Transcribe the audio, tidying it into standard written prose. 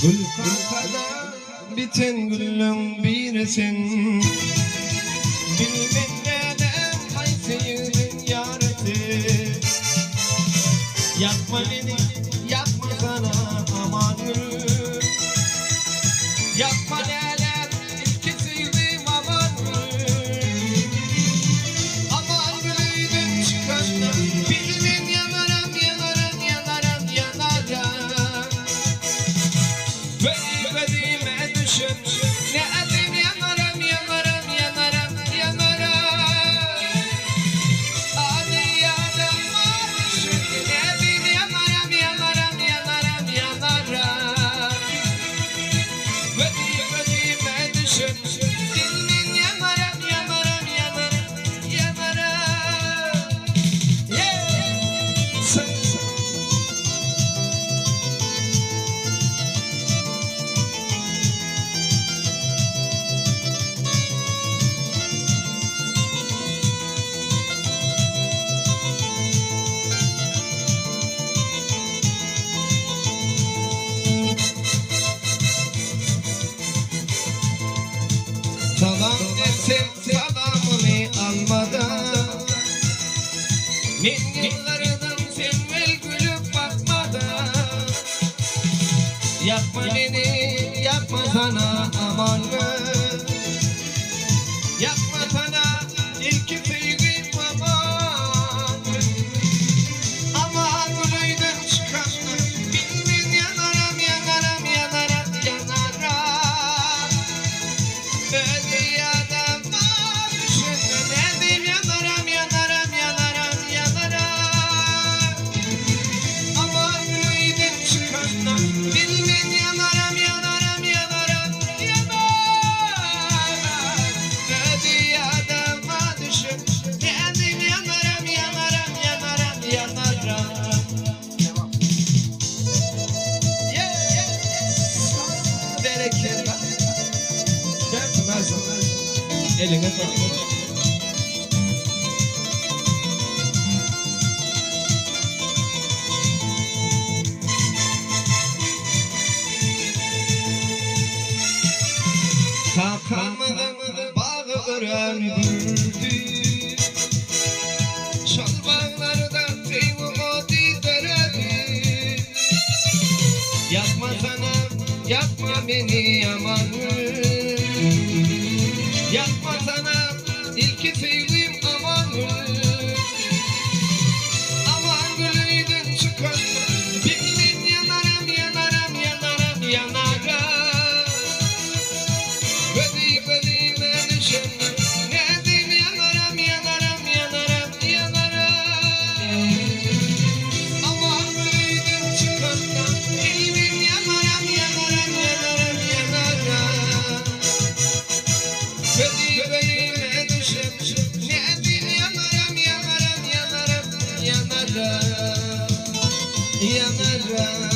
Gül kakada biten gülüm biresin. Bilmem neden kayseydin yareti. Yapma beni, yapma sana aman gülüm. Yapma neler ilkesiydim aman gülüm. Aman gülüydün çıkanla bilmem yanarım yanarım yanarım yanarım. Vedime düşün ne edeyim yanarım yanarım yanarım yanarım. Hadi yanıma düşün ne edeyim yanarım yanarım yanarım yanarım. Vedime düşün dilmin yanarım yanarım yanarım yanarım. Sen salam desem salamını almadan, min yıllardan sen vel gülüp bakmadan. Yapma beni, yapma sana aman mı? Yapma sana ilk sevgim aman mı? Aman gülüydün çıkanla bilmin yanarım yanarım yanarım yanarım. Öyle adama düşünme ne diyeyim yanarım yanarım yanarım yanarım. Aman gülüydün çıkanla bilmin yanarım yanarım yanarım yanarım. Öyle adama düşün ne diyeyim yanarım yanarım yanarım yanarım. Bereket var. Eline sağlık. Takamının bağı ören güldü. Şalvarlarda teyvi o dizleredi. Yapma sana, yapma beni aman. Yapma sana ilk sevdiğim aman gülüm. Aman gülüydün çıkanla bilmin yanarım yanarım yanarım yanarım. Vedime düşün ne diyeyim yanarım yanarım yanarım yanarım. Aman gülüydün çıkanla bilmin yanarım yanarım yanarım yanarım. Vedime düşün ne diyeyim yanarım yanarım yanarım yanarım yanarım.